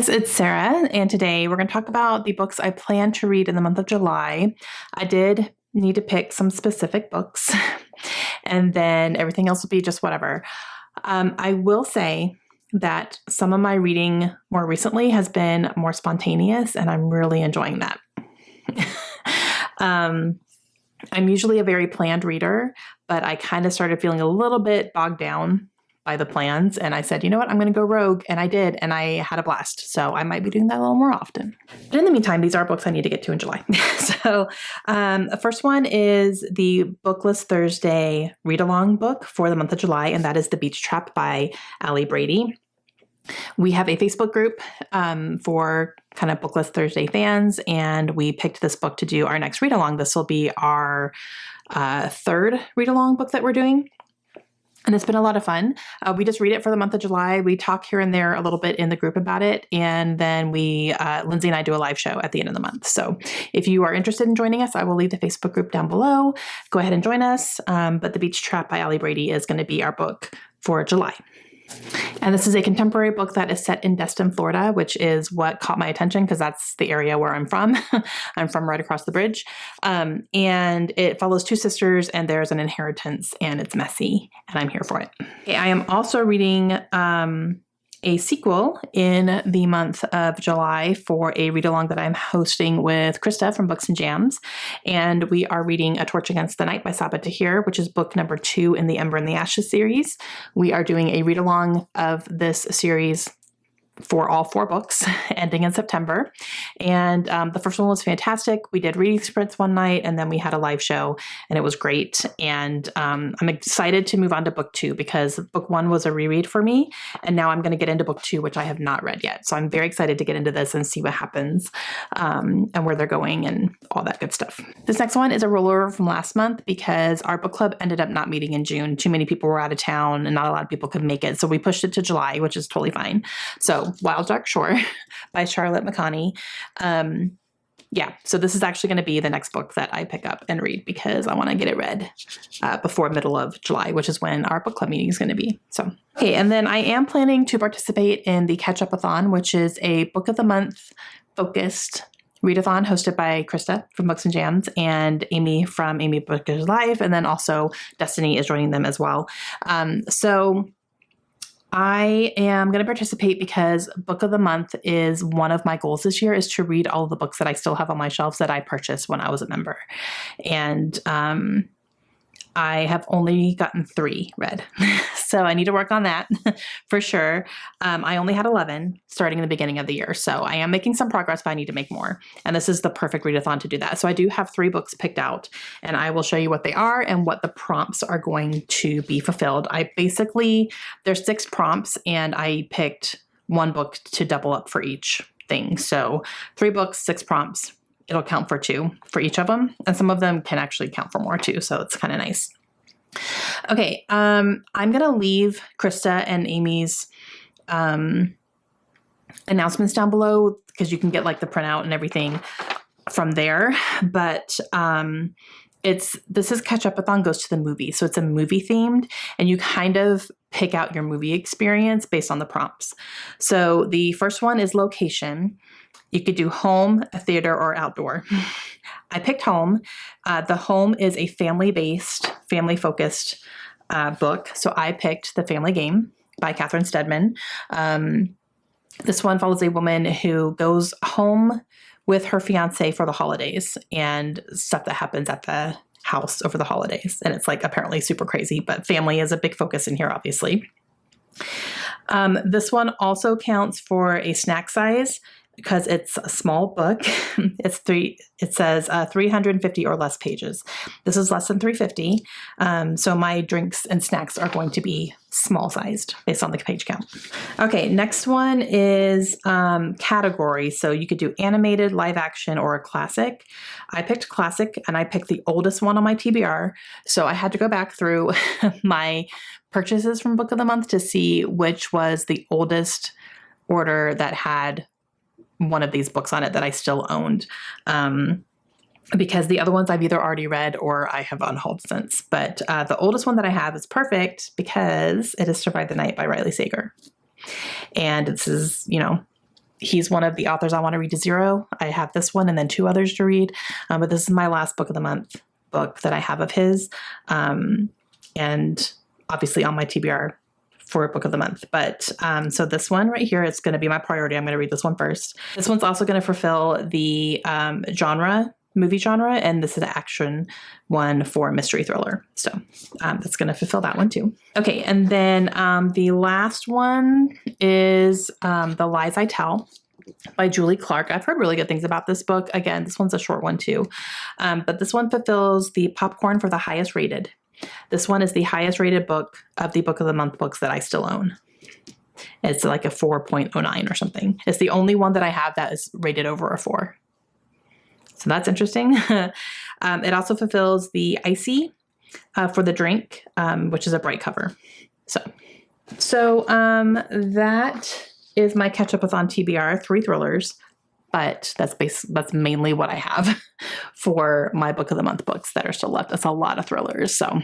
Guys, it's Sarah, and today we're going to talk about the books I plan to read in the month of July. I did need to pick some specific books, and then everything else will be just whatever. I will say that some of my reading more recently has been more spontaneous, and I'm really enjoying that. I'm usually a very planned reader, but I kind of started feeling a little bit bogged down by the plans. And I said, you know what, I'm going to go rogue. And I did. And I had a blast. So I might be doing that a little more often. But in the meantime, these are books I need to get to in July. So the first one is the Bookless Thursday read-along book for the month of July. And that is The Beach Trap by Ali Brady. We have a Facebook group for kind of Bookless Thursday fans. And we picked this book to do our next read-along. This will be our third read-along book that we're doing. And it's been a lot of fun. We just read it for the month of July. We talk here and there a little bit in the group about it. And then Lindsay and I do a live show at the end of the month. So if you are interested in joining us, I will leave the Facebook group down below. Go ahead and join us. But The Beach Trap by Ali Brady is going to be our book for July. And this is a contemporary book that is set in Destin, Florida, which is what caught my attention because that's the area where I'm from. I'm from right across the bridge. And it follows two sisters and there's an inheritance and it's messy and I'm here for it. Okay, I am also reading a sequel in the month of July for a read-along that I'm hosting with Krista from Books and Jams. And we are reading A Torch Against the Night by Sabaa Tahir, which is book number 2 in the Ember and the Ashes series. We are doing a read-along of this series for all 4 books ending in September. And the first one was fantastic. We did reading sprints one night and then we had a live show and it was great. And I'm excited to move on to book 2 because book 1 was a reread for me. And now I'm going to get into book 2, which I have not read yet. So I'm very excited to get into this and see what happens and where they're going and all that good stuff. This next one is a rollover from last month because our book club ended up not meeting in June. Too many people were out of town and not a lot of people could make it. So we pushed it to July, which is totally fine. So Wild Dark Shore by Charlotte McConney. So this is actually going to be the next book that I pick up and read because I want to get it read before middle of July, which is when our book club meeting is going to be. So, okay. And then I am planning to participate in the Catch-Up-a-thon, which is a book of the month focused readathon hosted by Krista from Books and Jams and Amy from Amy Bookish Live. And then also Destiny is joining them as well. So I am going to participate because book of the month is one of my goals this year is to read all of the books that I still have on my shelves that I purchased when I was a member. And I have only gotten 3 read. So I need to work on that for sure. I only had 11 starting in the beginning of the year. So I am making some progress, but I need to make more. And this is the perfect readathon to do that. So I do have 3 books picked out and I will show you what they are and what the prompts are going to be fulfilled. There's 6 prompts and I picked 1 book to double up for each thing. So 3 books, 6 prompts. It'll count for 2 for each of them. And some of them can actually count for more too. So it's kind of nice. Okay. I'm going to leave Krista and Amy's announcements down below because you can get like the printout and everything from there. But this is Catch-Up-a-thon goes to the movie. So it's a movie themed and you kind of pick out your movie experience based on the prompts. So the first one is location. You could do home, a theater, or outdoor. I picked home. The home is a family-based, family-focused book. So I picked The Family Game by Catherine Steadman. This one follows a woman who goes home with her fiance for the holidays and stuff that happens at the house over the holidays. And it's like apparently super crazy, but family is a big focus in here, obviously. This one also counts for a snack size because it's a small book. It says 350 or less pages. This is less than 350. So my drinks and snacks are going to be small sized based on the page count. Okay, next one is category. So you could do animated, live action, or a classic. I picked classic and I picked the oldest one on my TBR. So I had to go back through my purchases from Book of the Month to see which was the oldest order that had one of these books on it that I still owned. Because the other ones I've either already read or I have unhauled since. But the oldest one that I have is perfect because it is Survive the Night by Riley Sager. And this is, he's one of the authors I want to read to zero. I have this one and then 2 others to read. But this is my last book of the month book that I have of his. And obviously on my TBR for book of the month. But so this one right here is going to be my priority. I'm going to read this one first. This one's also going to fulfill the movie genre, and this is an action one for mystery thriller. So that's going to fulfill that one too. Okay, and then the last one is The Lies I Tell by Julie Clark. I've heard really good things about this book. Again, this one's a short one too. But this one fulfills the popcorn for the highest rated. This one is the highest rated book of the book of the month books that I still own. It's like a 4.09 or something. It's the only one that I have that is rated over a 4. So that's interesting. It also fulfills the icy for the drink, which is a bright cover. So that is my catch up with on TBR, 3 thrillers, but that's mainly what I have for my book of the month books that are still left. That's a lot of thrillers. So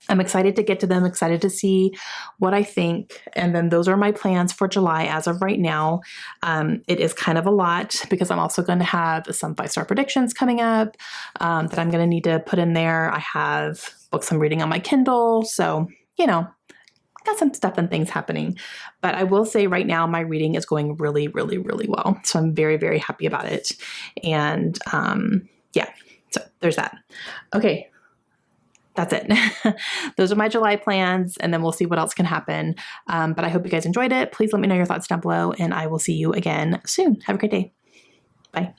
I'm excited to get to them, excited to see what I think. And then those are my plans for July as of right now. It is kind of a lot because I'm also going to have some 5-star predictions coming up that I'm going to need to put in there. I have books I'm reading on my Kindle. So, got some stuff and things happening. But I will say right now, my reading is going really, really, really well. So I'm very, very happy about it. And yeah, so there's that. Okay. That's it. Those are my July plans, and then we'll see what else can happen. But I hope you guys enjoyed it. Please let me know your thoughts down below, and I will see you again soon. Have a great day. Bye.